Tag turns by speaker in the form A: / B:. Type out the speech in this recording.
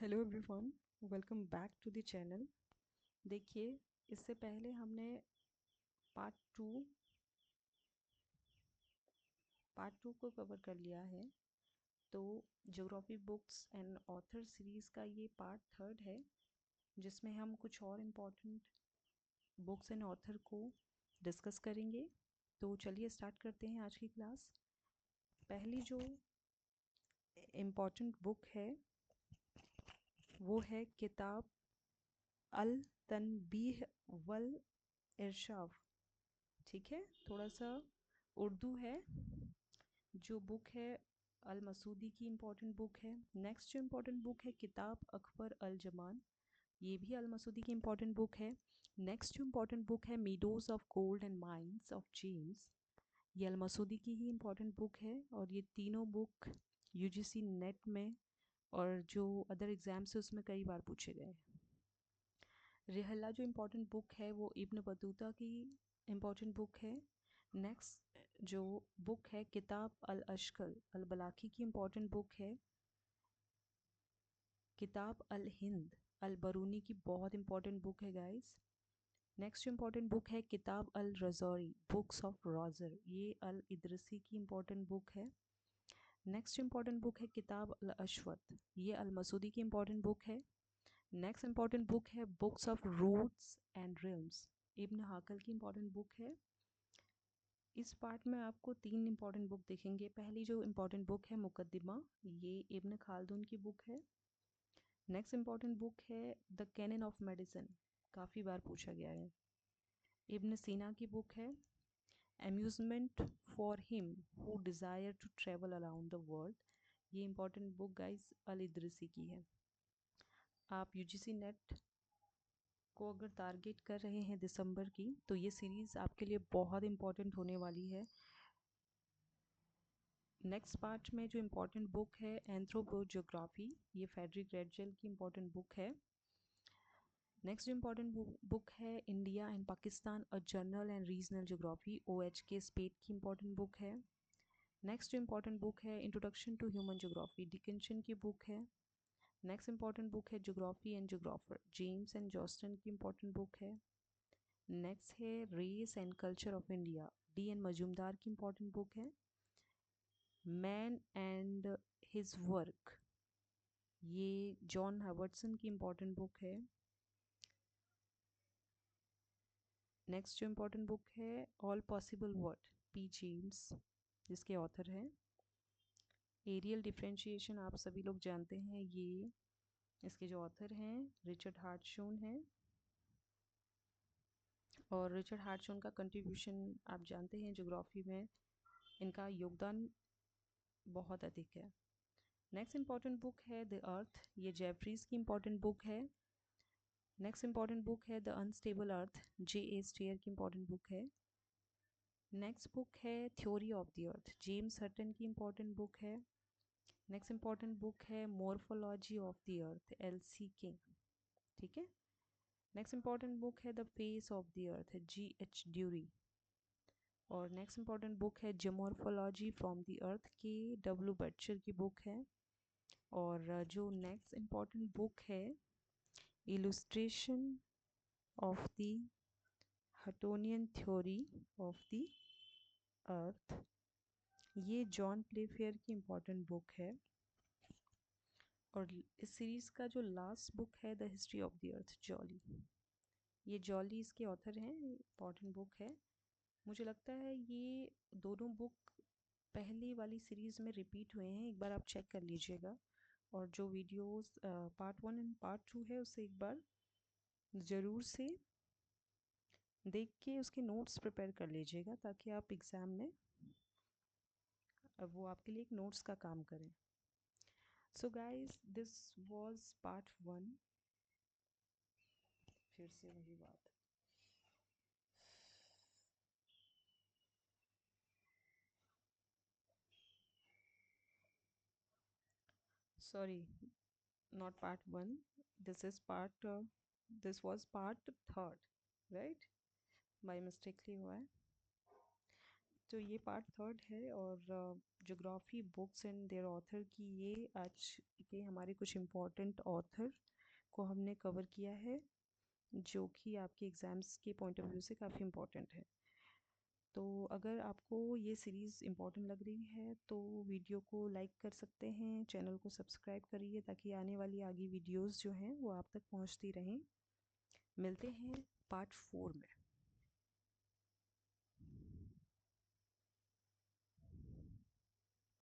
A: Hello everyone, welcome back to the channel. देखिए, इससे पहले हमने पार्ट टू पार्ट टू को कवर कर लिया है। तो geography books and author series का ये पार्ट थर्ड है, जिसमें हम कुछ और इम्पोर्टेंट बुक्स एंड ऑथर को डिस्कस करेंगे। तो चलिए स्टार्ट करते हैं आज की क्लास। पहली जो इम्पोर्टेंट बुक है वो है किताब अल तनबीह वल इरशाद। ठीक है, थोड़ा सा उर्दू है। जो बुक है अल मसूदी की इम्पोर्टेंट बुक है। नेक्स्ट जो इम्पोर्टेंट बुक है किताब अकबर अल जमान, ये भी अल मसूदी की इम्पोर्टेंट बुक है। नेक्स्ट जो इम्पोर्टेंट बुक है meadows of gold and mines of James, ये अल मसूदी की ही इम्पोर्टेंट बुक है। और ये तीनों बुक यूजीसी नेट में और जो अदर एग्जाम्स है उसमें कई बार पूछे गए हैं। रिहला जो इम्पोर्टेंट बुक है वो इब्न बतूता की इम्पोर्टेंट बुक है। नेक्स्ट जो बुक है किताब अल अश्कल अल बलाखी की इम्पोर्टेंट बुक है। किताब अल हिंद अल बरूनी की बहुत इम्पोर्टेंट बुक है गाइस। नेक्स्ट जो इम्पोर्टेंट बुक है किताब अल रज़ौरी बुक्स ऑफ रॉजर, ये अल इदरसी की इम्पोर्टेंट बुक है। नेक्स्ट इम्पोर्टेंट बुक है किताब अल अशवत, ये अल मसूदी की इम्पोर्टेंट बुक है। नेक्स्ट इम्पॉर्टेंट बुक है बुक्स ऑफ रूट्स एंड रिल्म्स, इब्न हाकल की इम्पॉर्टेंट बुक है। इस पार्ट में आपको तीन इम्पॉर्टेंट बुक दिखेंगे। पहली जो इम्पॉर्टेंट बुक है मुकद्दिमा, ये इब्न खालदून की बुक है। नेक्स्ट इम्पॉर्टेंट बुक है द कैनन ऑफ मेडिसिन, काफ़ी बार पूछा गया है, इब्न सीना की बुक है। Amusement for him who desire to travel around the world, ये important book guys Al Idrisi की है। आप यूजीसी नेट को अगर टारगेट कर रहे हैं दिसंबर की, तो ये सीरीज़ आपके लिए बहुत इम्पॉर्टेंट होने वाली है। नेक्स्ट पार्ट में जो इम्पोर्टेंट बुक है एंथ्रोपोजियोग्राफी, ये फेडरिक रेडजेल की इम्पोर्टेंट बुक है। नेक्स्ट इम्पोर्टेंट बुक है India and Pakistan a general and regional geography, OH K Spate की इम्पोर्टेंट बुक है। नेक्स्ट जो इम्पोर्टेंट बुक है introduction to human geography, Dickinson की बुक है। नेक्स्ट इम्पोर्टेंट बुक है geography and geographer, James and Johnston की important book है। Next है race and culture of India, D.N. Majumdar की इम्पोर्टेंट बुक है। मैन एंड हिज वर्क, ये जॉन हवर्टसन की इम्पोर्टेंट बुक है। नेक्स्ट जो इम्पोर्टेंट बुक है all possible word, P. James, जिसके ऑथर हैं। एरियल डिफ्रेंशिएशन आप सभी लोग जानते हैं, ये इसके जो ऑथर हैं रिचर्ड हार्टशून हैं। और रिचर्ड हार्टशून का कंट्रीब्यूशन आप जानते हैं ज्योग्राफी में, इनका योगदान बहुत अधिक है। नेक्स्ट इम्पॉर्टेंट बुक है द अर्थ, ये जेफरीज की इम्पॉर्टेंट बुक है। नेक्स्ट इम्पॉर्टेंट बुक है the unstable earth, J.A. Steers की इम्पॉर्टेंट बुक है। नेक्स्ट बुक है theory of the earth, James Hutton की इम्पॉर्टेंट बुक है। नेक्स्ट इम्पॉर्टेंट बुक है morphology of the earth, L.C. King. ठीक है। नेक्स्ट इम्पॉर्टेंट बुक है the face of the earth, G.H. Dury. और next important book है geomorphology from the earth, K.W. Butzer की book है। और जो नेक्स्ट इम्पॉर्टेंट बुक है illustrations of the Huttonian theory of the earth, ये John Playfair की इम्पोर्टेंट बुक है। और इस सीरीज़ का जो लास्ट बुक है the history of the earth, Jolly, ये जॉली इसके ऑथर हैं, इम्पॉर्टेंट बुक है। मुझे लगता है ये दोनों बुक पहली वाली सीरीज़ में रिपीट हुए हैं, एक बार आप चेक कर लीजिएगा। और जो वीडियोस पार्ट 1 एंड पार्ट 2 है उसे एक बार ज़रूर से देख के उसके नोट्स प्रिपेयर कर लीजिएगा, ताकि आप एग्ज़ाम में वो आपके लिए एक नोट्स का काम करें। So guys this was part 1। फिर से वही बात, sorry, not part 1, this is part this was part 3rd, right, by mistakenly हुआ है। तो ये पार्ट थर्ड है और geography books and their author की ये आज के हमारे कुछ इम्पोर्टेंट ऑथर को हमने कवर किया है जो कि आपके एग्ज़ाम्स के पॉइंट ऑफ व्यू से काफ़ी इम्पोर्टेंट है। तो अगर आपको ये सीरीज़ इम्पोर्टेंट लग रही है तो वीडियो को लाइक कर सकते हैं, चैनल को सब्सक्राइब करिए ताकि आने वाली आगे वीडियोस जो हैं वो आप तक पहुंचती रहें। मिलते हैं पार्ट 4 में।